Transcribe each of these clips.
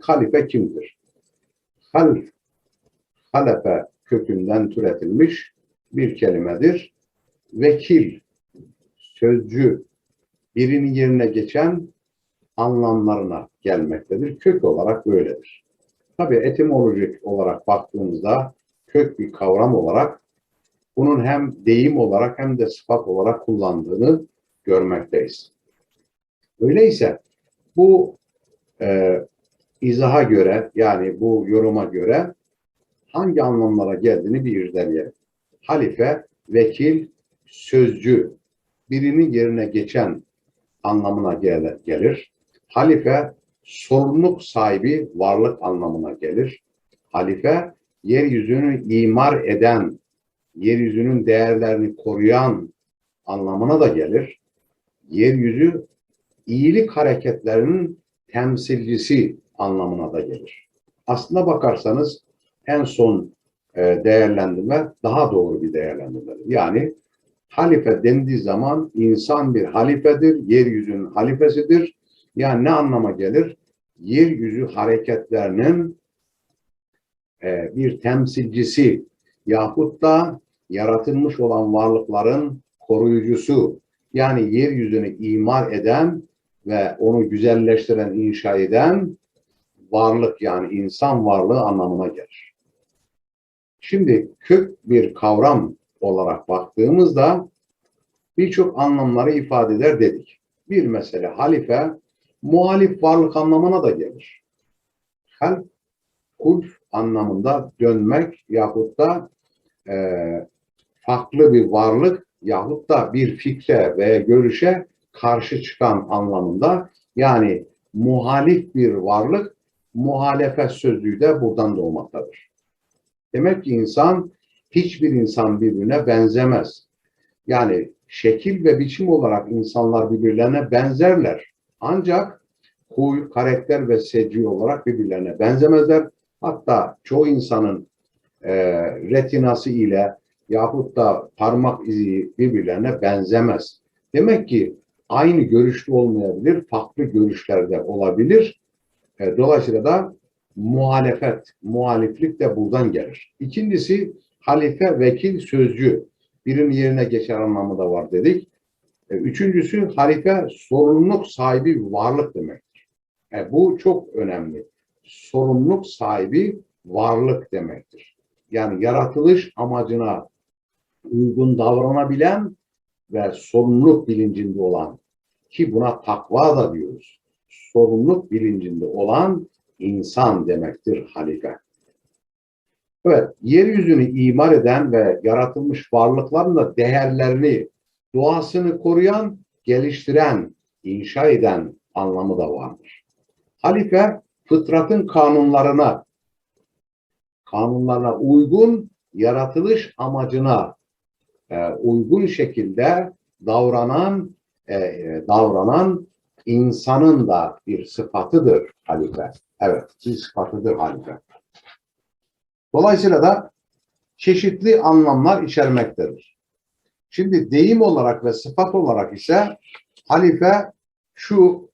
Halife kimdir? Half, halefe kökünden türetilmiş bir kelimedir. Vekil, sözcü, birinin yerine geçen anlamlarına gelmektedir. Kök olarak böyledir. Tabii etimolojik olarak baktığımızda kök bir kavram olarak bunun hem deyim olarak hem de sıfat olarak kullandığını görmekteyiz. Öyleyse bu izaha göre, yani bu yoruma göre hangi anlamlara geldiğini bir irdeleyelim. Halife, vekil, sözcü, birinin yerine geçen anlamına gelir. Halife, sorumluluk sahibi varlık anlamına gelir. Halife, yeryüzünü imar eden, yeryüzünün değerlerini koruyan anlamına da gelir. Yeryüzü, iyilik hareketlerinin temsilcisi anlamına da gelir. Aslına bakarsanız en son değerlendirme daha doğru bir değerlendirmedir. Yani halife dendiği zaman insan bir halifedir, yeryüzünün halifesidir. Yani ne anlama gelir? Yeryüzü hareketlerinin bir temsilcisi yahut da yaratılmış olan varlıkların koruyucusu. Yani yeryüzünü imar eden ve onu güzelleştiren, inşa eden varlık, yani insan varlığı anlamına gelir. Şimdi kök bir kavram olarak baktığımızda birçok anlamları ifade eder dedik. Bir mesele halife, muhalif varlık anlamına da gelir. Half, kulf anlamında dönmek yahut da farklı bir varlık yahut da bir fikre veya görüşe karşı çıkan anlamında, yani muhalif bir varlık, muhalefet sözlüğü de buradan doğmaktadır. Demek ki hiçbir insan birbirine benzemez. Yani şekil ve biçim olarak insanlar birbirlerine benzerler. Ancak huy, karakter ve seci olarak birbirlerine benzemezler. Hatta çoğu insanın retinası ile yahut da parmak izi birbirlerine benzemez. Demek ki aynı görüşte olmayabilir, farklı görüşlerde olabilir. Dolayısıyla da muhaliflik de buradan gelir. İkincisi halife, vekil, sözcü. Birinin yerine geçer anlamı da var dedik. Üçüncüsü halife, sorumluluk sahibi bir varlık demektir. Bu çok önemli. Sorumluluk sahibi varlık demektir. Yani yaratılış amacına uygun davranabilen ve sorumluluk bilincinde olan, ki buna takva da diyoruz. Sorumluluk bilincinde olan insan demektir halife. Evet, yeryüzünü imar eden ve yaratılmış varlıkların da değerlerini, doğasını koruyan, geliştiren, inşa eden anlamı da vardır. Halife, fıtratın kanunlarına uygun, yaratılış amacına uygun şekilde davranan insanın da bir sıfatıdır halife. Evet, bir sıfatıdır halife. Dolayısıyla da çeşitli anlamlar içermektedir. Şimdi deyim olarak ve sıfat olarak ise halife şu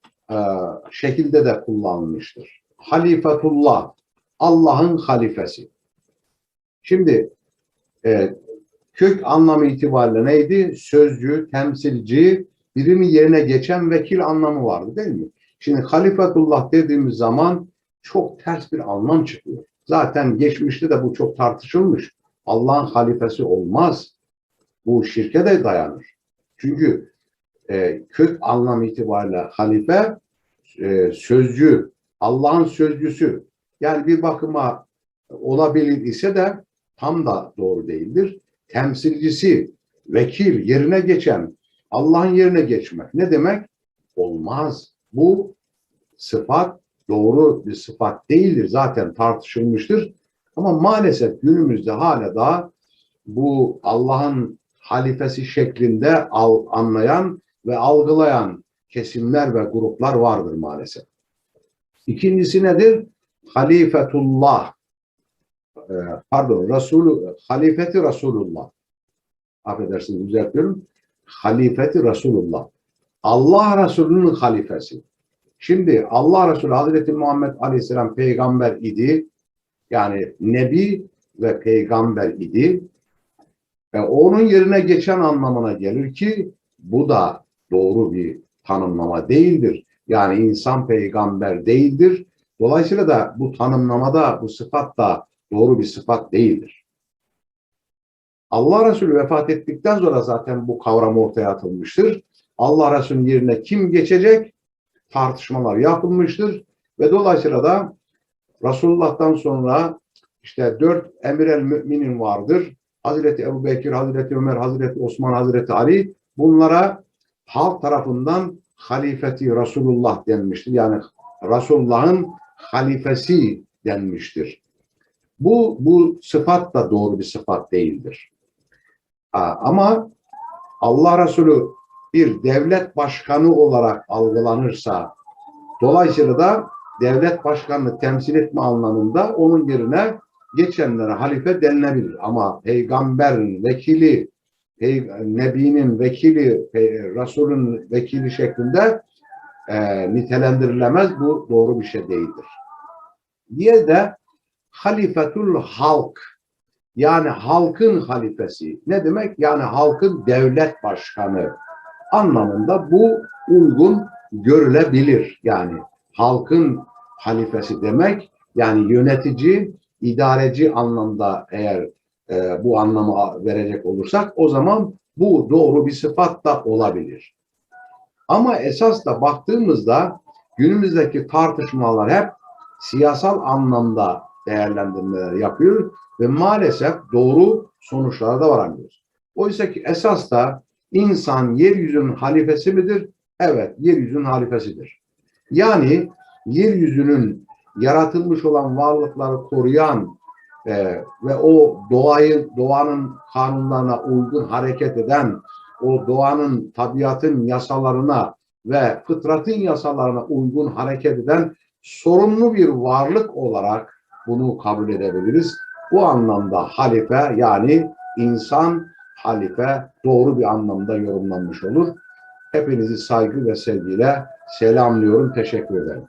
şekilde de kullanılmıştır. Halifetullah, Allah'ın halifesi. Şimdi kök anlamı itibariyle neydi? Sözcü, temsilci, birinin yerine geçen vekil anlamı vardı değil mi? Şimdi halifetullah dediğimiz zaman çok ters bir anlam çıkıyor. Zaten geçmişte de bu çok tartışılmış. Allah'ın halifesi olmaz. Bu şirke de dayanır. Çünkü kök anlamı itibariyle halife sözcü, Allah'ın sözcüsü. Yani bir bakıma olabilir ise de tam da doğru değildir. Temsilcisi, vekil, yerine geçen, Allah'ın yerine geçmek. Ne demek? Olmaz. Bu sıfat doğru bir sıfat değildir. Zaten tartışılmıştır. Ama maalesef günümüzde hala da bu Allah'ın halifesi şeklinde anlayan ve algılayan kesimler ve gruplar vardır maalesef. İkincisi nedir? Halifetullah. Halifeti Resulullah. Affedersiniz, düzeltiyorum. Halifeti Resulullah. Allah Resulü'nün halifesi. Şimdi Allah Resulü Hazreti Muhammed Aleyhisselam peygamber idi. Yani nebi ve peygamber idi. Onun yerine geçen anlamına gelir ki bu da doğru bir tanımlama değildir. Yani insan peygamber değildir. Dolayısıyla da bu tanımlamada bu sıfat da doğru bir sıfat değildir. Allah Resulü vefat ettikten sonra zaten bu kavram ortaya atılmıştır. Allah Resulü'nün yerine kim geçecek? Tartışmalar yapılmıştır. Ve dolayısıyla da Resulullah'tan sonra işte 4 emir el müminin vardır. Hazreti Ebubekir, Hazreti Ömer, Hazreti Osman, Hazreti Ali. Bunlara halk tarafından halifeti Resulullah denmiştir. Yani Resulullah'ın halifesi denmiştir. Bu sıfat da doğru bir sıfat değildir. Ama Allah Resulü bir devlet başkanı olarak algılanırsa, dolayısıyla da devlet başkanını temsil etme anlamında onun yerine geçenlere halife denilebilir. Ama peygamberin vekili, nebinin vekili, Resulün vekili şeklinde nitelendirilemez. Bu doğru bir şey değildir. Diğer de halifetul halk, yani halkın halifesi. Ne demek? Yani halkın devlet başkanı anlamında bu uygun görülebilir. Yani halkın halifesi demek, yani yönetici, idareci anlamda eğer bu anlamı verecek olursak o zaman bu doğru bir sıfat da olabilir. Ama esas da baktığımızda günümüzdeki tartışmalar hep siyasal anlamda değerlendirmeler yapıyor ve maalesef doğru sonuçlara da varamıyoruz. Oysa ki esas da insan yeryüzünün halifesi midir? Evet, yeryüzünün halifesidir. Yani yeryüzünün yaratılmış olan varlıkları koruyan ve o doğanın kanunlarına uygun hareket eden, o doğanın, tabiatın yasalarına ve fıtratın yasalarına uygun hareket eden sorumlu bir varlık olarak bunu kabul edebiliriz. Bu anlamda halife, yani insan halife doğru bir anlamda yorumlanmış olur. Hepinizi saygı ve sevgiyle selamlıyorum. Teşekkür ederim.